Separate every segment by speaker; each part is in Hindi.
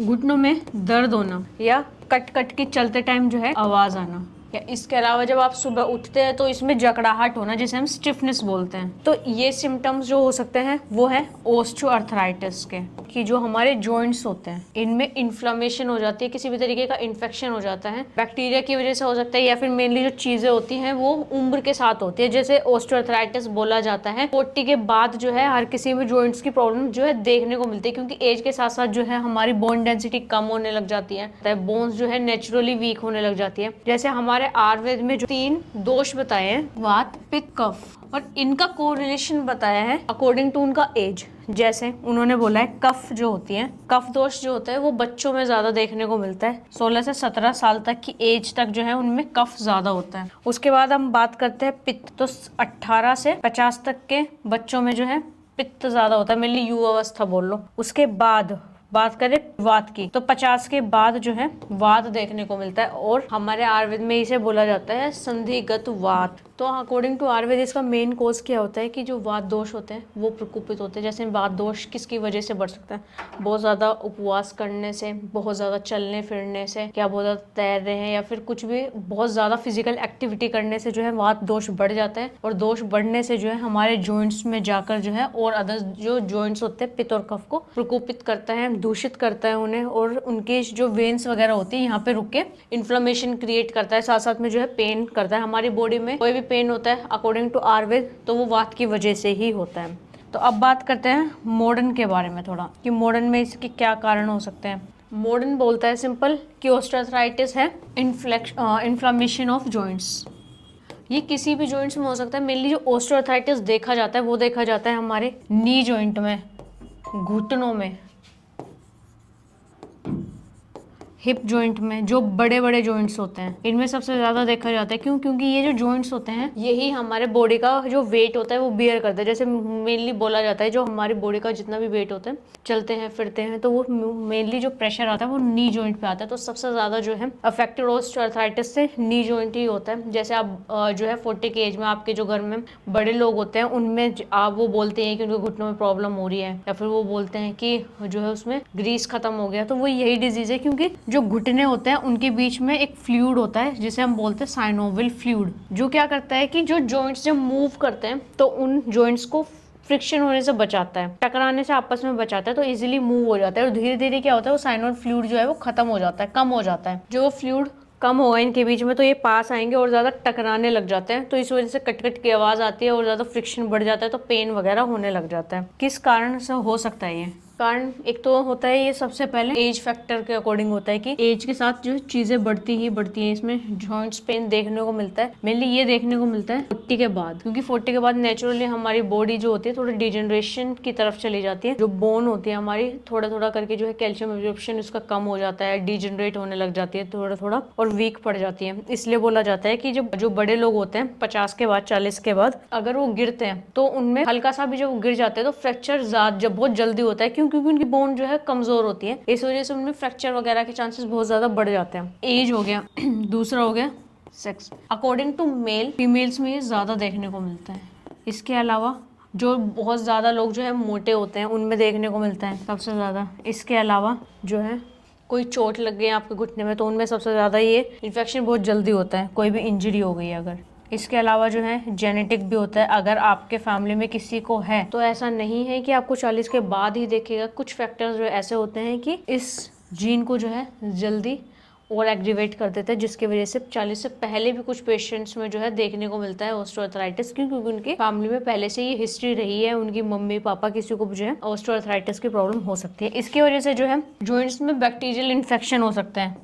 Speaker 1: घुटनों में दर्द होना या कट कट के चलते टाइम जो है आवाज आना, या इसके अलावा जब आप सुबह उठते हैं तो इसमें जकड़ाहट होना जिसे हम स्टिफनेस बोलते हैं। तो ये सिम्टम्स जो हो सकते हैं वो है ऑस्टियोआर्थराइटिस के, कि जो हमारे जॉइंट्स होते हैं इनमें इन्फ्लामेशन हो जाती है, किसी भी तरीके का इन्फेक्शन हो जाता है, बैक्टीरिया की वजह से हो सकता है, या फिर मेनली जो चीजें होती हैं वो उम्र के साथ होती है। जैसे ऑस्टियोआर्थराइटिस बोला जाता है 40 के बाद जो है हर किसी में जॉइंट्स की प्रॉब्लम जो है देखने को मिलती है, क्योंकि एज के साथ साथ जो है हमारी बोन डेंसिटी कम होने लग जाती है, बोन्स जो है नेचुरली वीक होने लग जाती है। जैसे हमारे आयुर्वेद में जो 3 दोष बताए हैं, वात पित्त कफ, और इनका कोरिलेशन बताया है अकॉर्डिंग टू उनका एज। जैसे उन्होंने बोला है कफ जो होती है, कफ दोष जो होता है वो बच्चों में ज्यादा देखने को मिलता है, 16 से 17 साल तक की एज तक जो है उनमें कफ ज्यादा होता है। उसके बाद हम बात करते हैं पित्त, तो 18 से 50 तक के बच्चों में जो है पित्त ज्यादा होता है, मेनली युवावस्था बोल लो। उसके बाद बात करें वात की, तो 50 के बाद जो है वात देखने को मिलता है, और हमारे आयुर्वेद में इसे बोला जाता है संधिगत वात। तो अकॉर्डिंग टू आयुर्वेद इसका मेन कोज क्या होता है कि जो वात दोष होते हैं वो प्रकोपित होते हैं। जैसे वात दोष किसकी वजह से बढ़ सकता है, बहुत ज्यादा उपवास करने से, बहुत ज्यादा चलने फिरने से, क्या बहुत ज्यादा तैर रहे हैं, या फिर कुछ भी बहुत ज्यादा फिजिकल एक्टिविटी करने से जो है वात दोष बढ़ जाता है, और दोष बढ़ने से जो है हमारे जॉइंट्स में जाकर जो है और अदर जो जॉइंट्स होते हैं पित्त और कफ को प्रकोपित करता है, दूषित करता है उन्हें, और उनके जो वेन्स वगैरह होती है यहाँ पे रुक के इन्फ्लेमेशन क्रिएट करता है, साथ साथ में जो है पेन करता है। हमारी बॉडी में कोई भी पेन होता है अकॉर्डिंग टू आयुर्वेद तो वो वात की वजह से ही होता है। तो अब बात करते हैं मॉडर्न के बारे में थोड़ा, कि मॉडर्न में इसके क्या कारण हो सकते हैं। मॉडर्न बोलता है सिंपल कि ऑस्टियोआर्थराइटिस है इन्फ्लेमेशन ऑफ जॉइंट्स। ये किसी भी जॉइंट्स में हो सकता है। मेनली जो ऑस्टियोआर्थराइटिस देखा जाता है वो देखा जाता है हमारे नी जॉइंट में, घुटनों में, हिप जॉइंट में, जो बड़े बड़े जॉइंट्स होते हैं इनमें सबसे ज्यादा देखा जाता है। क्यों? क्योंकि ये जो जॉइंट्स होते हैं यही हमारे बॉडी का जो वेट होता है वो बियर करता है। जैसे मेनली बोला जाता है जो हमारी बॉडी का जितना भी वेट होता है, चलते हैं फिरते हैं तो वो मेनली जो प्रेशर आता है वो नी जॉइंट पे आता है। तो सबसे ज्यादा जो है अफेक्टेड ऑस्टियोआर्थराइटिस से नी जॉइंट ही होता है। जैसे आप जो है 40 की एज में आपके जो घर में बड़े लोग होते हैं उनमें आप वो बोलते हैं कि उनके घुटनों में प्रॉब्लम हो रही है, या फिर वो बोलते हैं कि जो है उसमें ग्रीस खत्म हो गया, तो वो यही डिजीज है। क्योंकि जो घुटने होते हैं उनके बीच में एक फ्लूइड होता है जिसे हम बोलते हैं साइनोवियल फ्लूइड, जो क्या करता है कि जो जॉइंट्स जब मूव करते हैं तो उन जॉइंट्स को फ्रिक्शन होने से बचाता है, टकराने से आपस में बचाता है, तो इजीली मूव हो जाता है। और धीरे धीरे क्या होता है वो साइनोवियल फ्लूइड जो है वो खत्म हो जाता है, कम हो जाता है। जो वो फ्लूइड कम होगा इनके बीच में तो ये पास आएंगे और ज्यादा टकराने लग जाते हैं, तो इस वजह से कट कट की आवाज आती है और ज्यादा फ्रिक्शन बढ़ जाता है, तो पेन वगैरह होने लग जाता है। किस कारण से हो सकता है ये कारण? एक तो होता है ये सबसे पहले एज फैक्टर के अकॉर्डिंग होता है कि एज के साथ जो चीजें बढ़ती ही बढ़ती हैं, इसमें जॉइंट्स पेन देखने को मिलता है। मेनली ये देखने को मिलता है 40 के बाद, क्योंकि 40 के बाद नेचुरली हमारी बॉडी जो होती है थोड़ी डिजेनरेशन की तरफ चली जाती है। जो बोन होती है हमारी थोड़ा थोड़ा करके जो है कैल्शियम एब्जॉर्प्शन उसका कम हो जाता है, डिजेनरेट होने लग जाती है थोड़ा थोड़ा, और वीक पड़ जाती है। इसलिए बोला जाता है कि जब जो बड़े लोग होते हैं 50 के बाद 40 के बाद अगर वो गिरते हैं तो उनमें हल्का सा भी जब गिर जाते हैं तो फ्रैक्चर जब बहुत जल्दी होता है। क्यों? क्योंकि उनकी बोन जो है कमजोर होती है, इस वजह से उनमें फ्रैक्चर वगैरह के चांसेस बहुत ज्यादा बढ़ जाते हैं। एज हो गया दूसरा हो गया sex. According to male, females में ये ज्यादा देखने को मिलता है। इसके अलावा जो बहुत ज्यादा लोग जो है मोटे होते हैं उनमें देखने को मिलता है सबसे ज्यादा। इसके अलावा जो है कोई चोट लग गई आपके घुटने में तो उनमें सबसे ज्यादा ये इन्फेक्शन बहुत जल्दी होता है, कोई भी इंजरी हो गई अगर। इसके अलावा जो है जेनेटिक भी होता है, अगर आपके फैमिली में किसी को है तो ऐसा नहीं है कि आपको 40 के बाद ही देखेगा। कुछ फैक्टर्स जो ऐसे होते हैं कि इस जीन को जो है जल्दी और एक्टिवेट कर देते हैं, जिसकी वजह से 40 से पहले भी कुछ पेशेंट्स में जो है देखने को मिलता है ऑस्टियोआर्थराइटिस, क्योंकि उनकी फैमिली में पहले से ये हिस्ट्री रही है, उनकी मम्मी पापा किसी को जो है ऑस्टियोआर्थराइटिस की प्रॉब्लम हो सकती है। इसकी वजह से जो है जॉइंट्स में बैक्टीरियल इन्फेक्शन हो सकते हैं।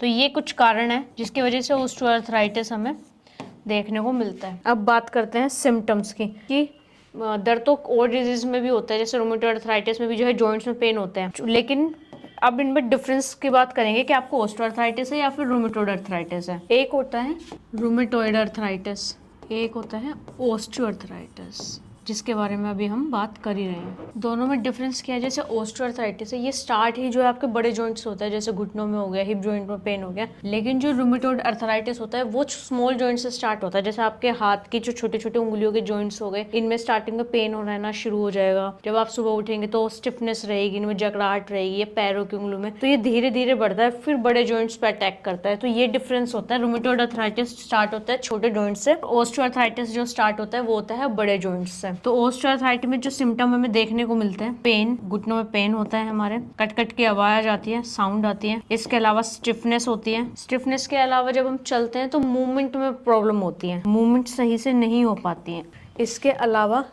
Speaker 1: तो ये कुछ कारण है जिसकी वजह से ऑस्टियोआर्थराइटिस हमें देखने को मिलता है। अब बात करते हैं सिम्टम्स की, कि दर्द तो और डिजीज में भी होता है, जैसे रोमेटॉइड अर्थराइटिस में भी जो है जॉइंट्स में पेन होते हैं, लेकिन अब इनमें डिफरेंस की बात करेंगे कि आपको ऑस्टियोआर्थराइटिस है या फिर रोमेटॉइड अर्थराइटिस है। एक होता है रोमेटॉइड अर्थराइटिस, एक होता है ऑस्टियोआर्थराइटिस। जिसके बारे में अभी हम बात कर ही रहे हैं। दोनों में डिफरेंस क्या है, जैसे ऑस्टियोआर्थराइटिस है ये स्टार्ट ही जो है आपके बड़े जॉइंट्स होता है, जैसे घुटनों में हो गया, हिप जॉइंट में पेन हो गया। लेकिन जो रूमेटॉइड अर्थराइटिस होता है वो स्मॉल जॉइंट से स्टार्ट होता है, जैसे आपके हाथ की जो छोटे छोटे उंगलियों के जॉइंट्स हो गए, इनमें स्टार्टिंग में पेन रहना शुरू हो जाएगा। जब आप सुबह उठेंगे तो स्टिफनेस रहेगी, इनमें जकड़ाहट रहेगी, पैरों की उंगलियों में, तो ये धीरे धीरे बढ़ता है, फिर बड़े जॉइंट्स पे अटैक करता है। तो ये डिफरेंस होता है, रूमेटॉइड अर्थराइटिस स्टार्ट होता है छोटे जॉइंट से, ऑस्टियोआर्थराइटिस जो स्टार्ट होता है वो होता है बड़े जॉइंट्स से। तो ऑस्टियोआर्थराइटिस में जो सिम्टम हमें देखने को मिलते हैं, पेन, घुटनों में पेन होता है, हमारे कट कट की आवाज आती है, साउंड आती है। इसके अलावा स्टिफनेस होती है। स्टिफनेस के अलावा जब हम चलते हैं तो मूवमेंट में प्रॉब्लम होती है, मूवमेंट सही से नहीं हो पाती है। इसके अलावा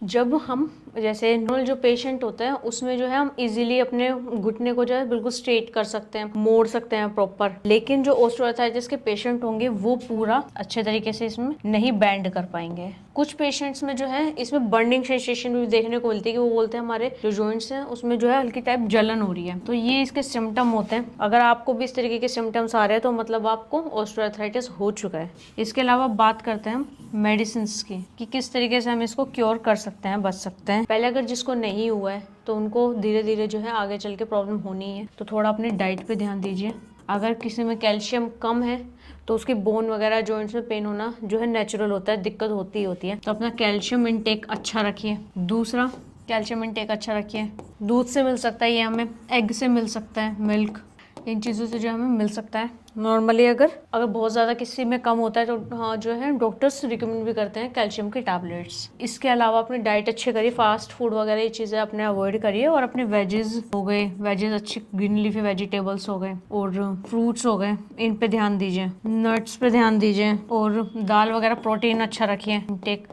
Speaker 1: जब हम जैसे नॉर्मल जो पेशेंट होता है उसमें जो है हम इजीली अपने घुटने को जो है बिल्कुल स्ट्रेट कर सकते हैं, मोड़ सकते हैं प्रॉपर। लेकिन जो ऑस्टियोआर्थराइटिस के पेशेंट होंगे वो पूरा अच्छे तरीके से इसमें नहीं बैंड कर पाएंगे। कुछ पेशेंट्स में जो है इसमें बर्निंग सेंसेशन भी देखने को मिलती है कि वो बोलते हैं हमारे जो जॉइंट्स हैं उसमें जो है हल्की टाइप जलन हो रही है। तो ये इसके सिम्टम होते हैं। अगर आपको भी इस तरीके के सिम्टम्स आ रहे हैं तो मतलब आपको ऑस्टियोआर्थराइटिस हो चुका है। इसके अलावा बात करते हैं हम मेडिसिन की कि किस तरीके से हम इसको क्योर कर सकते हैं, बच सकते हैं। पहले अगर जिसको नहीं हुआ है तो उनको धीरे धीरे जो है आगे चल के प्रॉब्लम होनी है, तो थोड़ा अपनी डाइट पे ध्यान दीजिए। अगर किसी में कैल्शियम कम है तो उसकी बोन वगैरह जॉइंट्स में पेन होना जो है नेचुरल होता है, दिक्कत होती ही होती है। तो अपना कैल्शियम इंटेक अच्छा रखिए। दूसरा, कैल्शियम इंटेक अच्छा रखिए। दूध से मिल सकता है ये हमें, एग से मिल सकता है, मिल्क, इन चीज़ों से जो हमें मिल सकता है। नॉर्मली अगर बहुत ज़्यादा किसी में कम होता है तो हाँ जो है डॉक्टर्स रिकमेंड भी करते हैं कैल्शियम की टैबलेट्स। इसके अलावा अपनी डाइट अच्छी करिए, फास्ट फूड वगैरह ये चीज़ें अपने अवॉइड करिए, और अपने वेजेस हो गए, वेजेस अच्छी ग्रीन लीफी वेजिटेबल्स हो गए और फ्रूट्स हो गए, इन पे ध्यान दीजिए। नट्स पे ध्यान दीजिए, और दाल वगैरह प्रोटीन अच्छा रखिए इंटेक,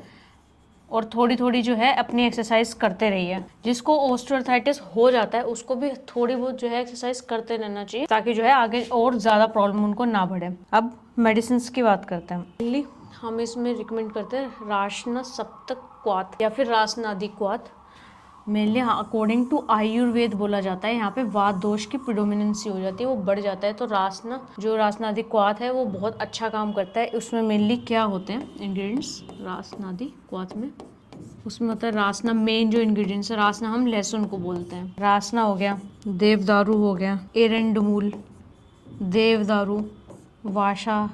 Speaker 1: और थोड़ी थोड़ी जो है अपनी एक्सरसाइज करते रहिए। जिसको ऑस्टियोआर्थराइटिस हो जाता है उसको भी थोड़ी बहुत जो है एक्सरसाइज करते रहना चाहिए, ताकि जो है आगे और ज़्यादा प्रॉब्लम उनको ना बढ़े। अब मेडिसिन की बात करते हैं। मेनली हम इसमें रिकमेंड करते हैं रासना सप्तक क्वाथ या फिर रासनादि क्वाथ। मेनली अकॉर्डिंग टू आयुर्वेद बोला जाता है, यहाँ पे वात दोष की प्रिडोमिनेंसी हो जाती है, वो बढ़ जाता है। तो रासना जो रासनादि क्वाथ है वो बहुत अच्छा काम करता है। उसमें मेनली क्या होते हैं इंग्रेडिएंट्स रासनादि क्वाथ में, उसमें होता है रासना, मेन जो इंग्रेडिएंट्स है रासना, हम लहसुन को बोलते हैं। रासना हो गया, देवदारू हो गया, एरंडमूल, देवदारू, वाशा,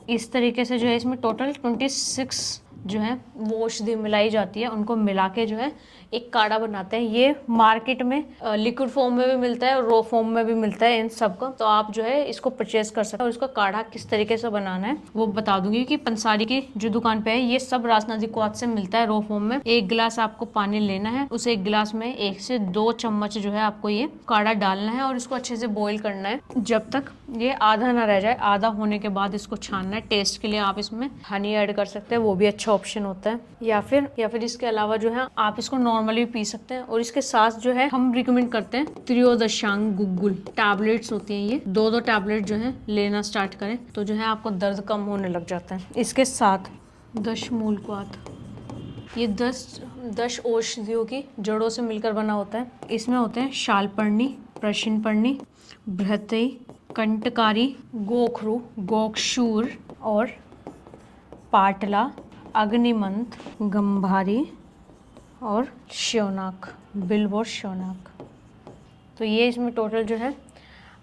Speaker 1: इस तरीके से जो है इसमें टोटल 26 जो है वो औषधि मिलाई जाती है। उनको मिला के जो है एक काढ़ा बनाते हैं। ये मार्केट में लिक्विड फॉर्म में भी मिलता है और रॉ फॉर्म में भी मिलता है इन सब का। तो आप जो है इसको परचेज कर सकते हैं, और इसका काढ़ा किस तरीके से बनाना है वो बता दूंगी कि पंसारी की जो दुकान पे है ये सब रासनादि क्वाथ से मिलता है रॉ फॉर्म में। 1 गिलास आपको पानी लेना है, उस 1 गिलास में 1 से 2 चम्मच जो है आपको ये काढ़ा डालना है, और इसको अच्छे से बॉईल करना है जब तक ये आधा ना रह जाए। आधा होने के बाद इसको छानना है। टेस्ट के लिए आप इसमें हनी ऐड कर सकते हैं, वो भी अच्छा ऑप्शन होता है। या फिर इसके अलावा जो है आप इसको नॉर्मली पी सकते हैं। और इसके साथ जो है हम रिकमेंड करते हैं त्रियोदशांग गुग्गुल टैबलेट्स होती हैं, ये 2-2 टैबलेट जो है लेना स्टार्ट करें तो जो है आपको दर्द कम होने लग जाता है। इसके साथ दशमूल क्वाथ, ये 10 औषधियों की जड़ों से मिलकर बना होता है। इसमें होते हैं शालपर्णी, प्रश्नपर्णी, बृहति, कंटकारी, गोखरू, गोक्षूर और पाटला, अग्निमंत, गंभारी और श्योनाक, बिल्व और श्योनाक। तो ये इसमें टोटल जो है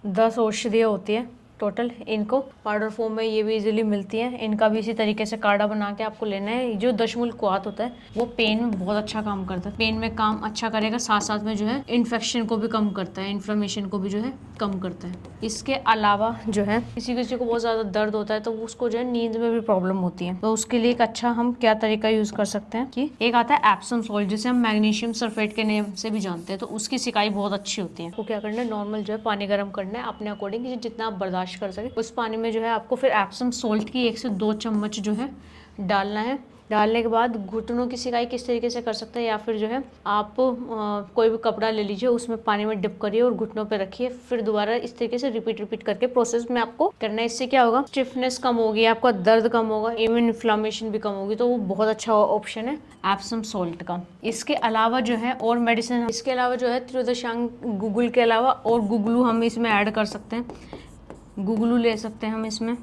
Speaker 1: 10 औषधियाँ होती है टोटल। इनको पाउडर फॉर्म में ये भी इजीली मिलती है। इनका भी इसी तरीके से काढ़ा बना के आपको लेना है। जो दशमूल क्वाथ होता है वो पेन में बहुत अच्छा काम करता है, पेन में काम अच्छा करेगा, साथ साथ में जो है इन्फेक्शन को भी कम करता है, इन्फ्लेमेशन को भी जो है कम करता है। इसके अलावा जो है किसी किसी को बहुत ज़्यादा दर्द होता है तो उसको जो है नींद में भी प्रॉब्लम होती है, तो उसके लिए एक अच्छा हम क्या तरीका यूज़ कर सकते हैं कि एक आता है एप्सम सॉल्ट, जिसे हम मैग्नीशियम सल्फेट के नेम से भी जानते हैं। तो उसकी सिकाई बहुत अच्छी होती है। वो क्या करना है, नॉर्मल जो है पानी गर्म करना है अपने अकॉर्डिंग, जितना आप बर्दाश्त कर सके। उस पानी में जो है आपको फिर एप्सम सॉल्ट की 1 से 2 चम्मच जो है डालना है। डालने के बाद घुटनों की सिकाई किस तरीके से कर सकते हैं, या फिर जो है आप कोई भी कपड़ा ले लीजिए, उसमें पानी में डिप करिए और घुटनों पे रखिए, फिर दोबारा इस तरीके से रिपीट करके प्रोसेस में आपको करना है। इससे क्या होगा, स्टिफनेस कम होगी, आपका दर्द कम होगा, इवन इन्फ्लामेशन भी कम होगी। तो वो बहुत अच्छा ऑप्शन है एप्सम सॉल्ट का। इसके अलावा जो है और मेडिसिन, इसके अलावा जो है त्रियोदशांग गुग्गुल के अलावा और गुग्गलू हम इसमें ऐड कर सकते हैं। गुग्गलू ले सकते हैं हम इसमें,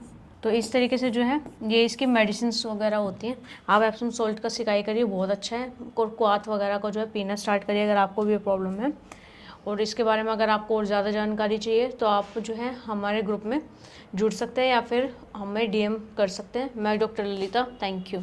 Speaker 1: तो इस तरीके से जो है ये इसकी मेडिसिन वगैरह होती हैं। आप एप्सम सॉल्ट का सिकाई करिए, बहुत अच्छा है। और क्वाथ वगैरह को जो है पीना स्टार्ट करिए अगर आपको भी प्रॉब्लम है। और इसके बारे में अगर आपको और ज़्यादा जानकारी चाहिए तो आप जो है हमारे ग्रुप में जुड़ सकते हैं या फिर हमें DM कर सकते हैं। मैं डॉक्टर ललिता, थैंक यू।